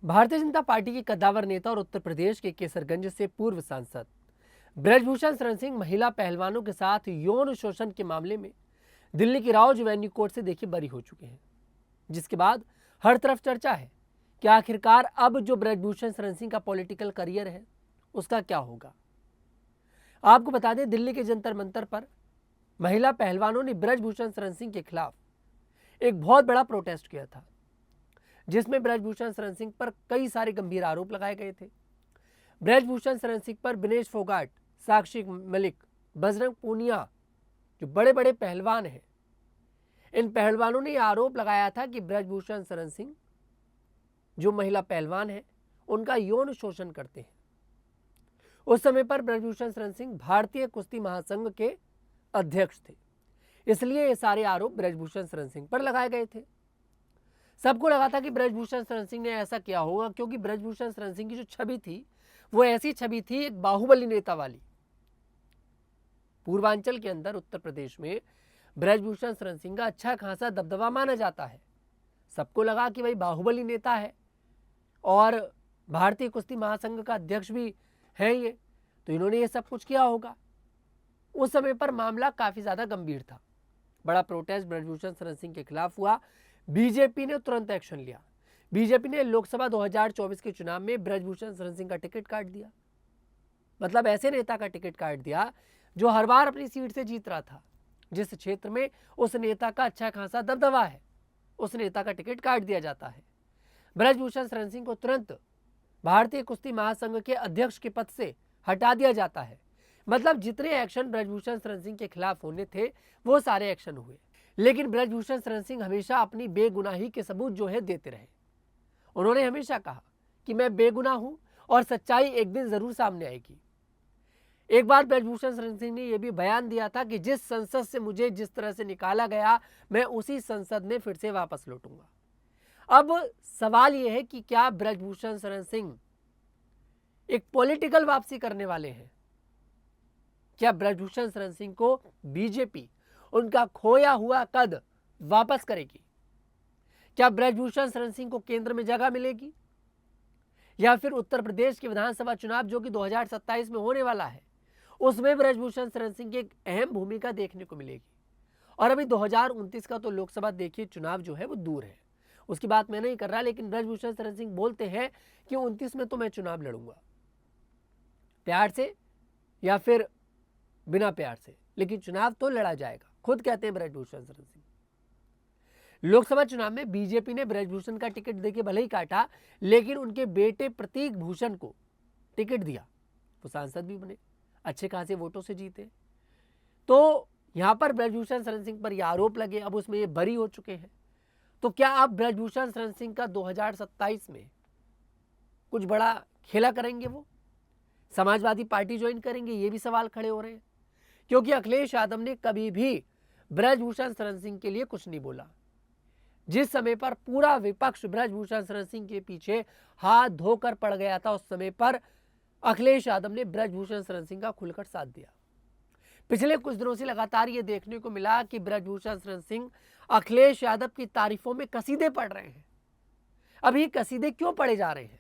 Bharatiya Janata party के कद्दावर नेता और उत्तर प्रदेश के केसरगंज से पूर्व सांसद ब्रजभूषण शरण सिंह महिला पहलवानों के साथ यौन शोषण के मामले में दिल्ली की राउज एवेन्यू कोर्ट से देखिए बरी हो चुके हैं, जिसके बाद हर तरफ चर्चा है कि आखिरकार अब जो ब्रजभूषण शरण सिंह का पॉलिटिकल करियर है उसका क्या होगा। आपको बता दें, दिल्ली के जंतर मंतर पर महिला पहलवानों ने ब्रजभूषण शरण सिंह के खिलाफ एक बहुत बड़ा प्रोटेस्ट किया था, जिसमें ब्रजभूषण शरण सिंह पर कई सारे गंभीर आरोप लगाए गए थे। ब्रजभूषण शरण सिंह पर विनेश फोगाट, साक्षी मलिक, बजरंग पूनिया जो बड़े बड़े पहलवान हैं, इन पहलवानों ने यह आरोप लगाया था कि ब्रजभूषण शरण सिंह जो महिला पहलवान है उनका यौन शोषण करते हैं। उस समय पर ब्रजभूषण शरण सिंह भारतीय कुश्ती महासंघ के अध्यक्ष थे, इसलिए ये सारे आरोप ब्रजभूषण शरण सिंह पर लगाए गए थे। सबको लगा था कि ब्रजभूषण शरण सिंह ने ऐसा किया होगा, क्योंकि ब्रजभूषण शरण सिंह की जो छवि थी वो ऐसी छवि थी एक बाहुबली नेता वाली। पूर्वांचल के अंदर उत्तर प्रदेश में ब्रजभूषण शरण सिंह का अच्छा खासा दबदबा माना जाता है। सबको लगा कि भाई बाहुबली नेता है और भारतीय कुश्ती महासंघ का अध्यक्ष भी है ये, तो इन्होंने ये सब कुछ किया होगा। उस समय पर मामला काफी ज्यादा गंभीर था। बड़ा प्रोटेस्ट ब्रजभूषण शरण सिंह के खिलाफ हुआ। बीजेपी ने तुरंत एक्शन लिया। बीजेपी ने लोकसभा 2024 के चुनाव में ब्रजभूषण शरण सिंह का टिकट काट दिया। मतलब ऐसे नेता का टिकट काट दिया जो हर बार अपनी सीट से जीत रहा था। जिस क्षेत्र में उस नेता का अच्छा खासा दबदबा है, उस नेता का टिकट काट दिया जाता है। ब्रजभूषण शरण सिंह को तुरंत भारतीय कुश्ती महासंघ के अध्यक्ष के पद से हटा दिया जाता है। मतलब जितने एक्शन ब्रजभूषण शरण सिंह के खिलाफ होने थे वो सारे एक्शन हुए, लेकिन ब्रजभूषण शरण सिंह हमेशा अपनी बेगुनाही के सबूत जो है देते रहे। उन्होंने हमेशा कहा कि मैं बेगुनाह हूं और सच्चाई एक दिन जरूर सामने आएगी। एक बार ब्रजभूषण शरण सिंह ने यह भी बयान दिया था कि जिस संसद से मुझे जिस तरह से निकाला गया, मैं उसी संसद में फिर से वापस लौटूंगा। अब सवाल यह है कि क्या ब्रजभूषण शरण सिंह एक पॉलिटिकल वापसी करने वाले हैं? क्या ब्रजभूषण शरण सिंह को बीजेपी उनका खोया हुआ कद वापस करेगी? क्या ब्रजभूषण शरण सिंह को केंद्र में जगह मिलेगी, या फिर उत्तर प्रदेश के विधानसभा चुनाव जो कि 2027 में होने वाला है उसमें ब्रजभूषण शरण सिंह की एक अहम भूमिका देखने को मिलेगी? और अभी 2029 का तो लोकसभा देखिए चुनाव जो है वो दूर है, उसकी बात मैं नहीं कर रहा, लेकिन ब्रजभूषण शरण सिंह बोलते हैं कि 29 में तो मैं चुनाव लड़ूंगा, प्यार से या फिर बिना प्यार से, लेकिन चुनाव तो लड़ा जाएगा। खुद कहते हैं ब्रजभूषण शरण सिंह। लोकसभा चुनाव में बीजेपी ने ब्रजभूषण का टिकट देके भले ही काटा, लेकिन उनके बेटे प्रतीक भूषण को टिकट दिया। वो सांसद भी बने, अच्छे खासे वोटों से जीते। तो यहां पर ब्रजभूषण शरण सिंह पर यह आरोप लगे, अब उसमें ये बरी हो चुके हैं। तो क्या आप ब्रजभूषण शरण सिंह का 2027 में कुछ बड़ा खेला करेंगे? वो समाजवादी पार्टी ज्वाइन करेंगे? ये भी सवाल खड़े हो रहे हैं, क्योंकि अखिलेश यादव ने कभी भी ब्रजभूषण शरण सिंह के लिए कुछ नहीं बोला। जिस समय पर पूरा विपक्ष ब्रजभूषण शरण सिंह के पीछे हाथ धोकर पड़ गया था, उस समय पर अखिलेश यादव ने ब्रजभूषण शरण सिंह का खुलकर साथ दिया। पिछले कुछ दिनों से लगातार ये देखने को मिला कि ब्रजभूषण शरण सिंह अखिलेश यादव की तारीफों में कसीदे पढ़ रहे हैं। अब ये कसीदे क्यों पढ़े जा रहे हैं?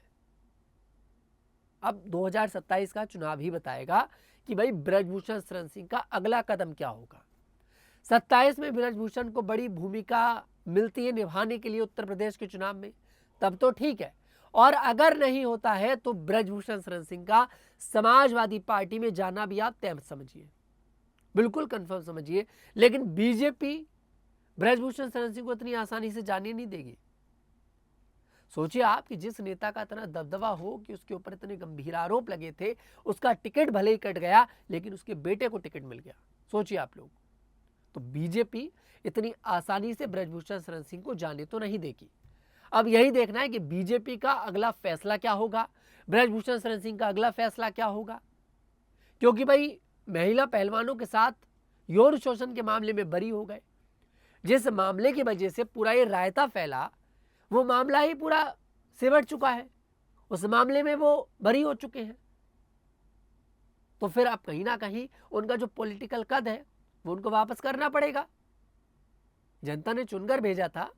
अब 2027 का चुनाव ही बताएगा कि भाई ब्रजभूषण शरण सिंह का अगला कदम क्या होगा। 27 में ब्रजभूषण को बड़ी भूमिका मिलती है निभाने के लिए उत्तर प्रदेश के चुनाव में, तब तो ठीक है। और अगर नहीं होता है तो ब्रजभूषण शरण सिंह का समाजवादी पार्टी में जाना भी आप तय समझिए, बिल्कुल कंफर्म समझिए। लेकिन बीजेपी ब्रजभूषण शरण सिंह को इतनी आसानी से जाने नहीं देगी। सोचिए आप कि जिस नेता का इतना दबदबा हो कि उसके ऊपर इतने गंभीर आरोप लगे थे, उसका टिकट भले ही कट गया लेकिन उसके बेटे को टिकट मिल गया। सोचिए आप लोग। तो बीजेपी इतनी आसानी से ब्रजभूषण शरण सिंह को जाने तो नहीं देगी। अब यही देखना है कि बीजेपी का अगला फैसला क्या होगा, ब्रजभूषण शरण सिंह का अगला फैसला क्या होगा। क्योंकि भाई महिला पहलवानों के साथ यौन शोषण के मामले में बरी हो गए, जिस मामले की वजह से पूरा ये रायता फैला, वो मामला ही पूरा सिमट चुका है, उस मामले में वो बरी हो चुके हैं। तो फिर अब कहीं ना कहीं उनका जो पॉलिटिकल कद है वो उनको वापस करना पड़ेगा। जनता ने चुनकर भेजा था,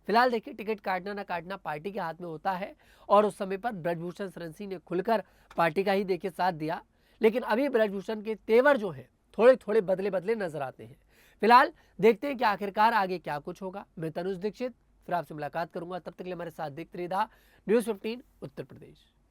फिलहाल देखिए, टिकट काटना ना काटना पार्टी के हाथ में होता है और उस समय पर ब्रजभूषण शरण सिंह ने खुलकर पार्टी का ही देखिए साथ दिया। लेकिन अभी ब्रजभूषण के तेवर जो हैं थोड़े थोड़े बदले बदले नजर आते हैं। फिलहाल देखते हैं कि आखिरकार आगे क्या कुछ होगा। मैं तनुज दीक्षित फिर आपसे मुलाकात करूंगा, तब तक के लिए हमारे साथ देखते रहिए न्यूज़ 15 उत्तर प्रदेश।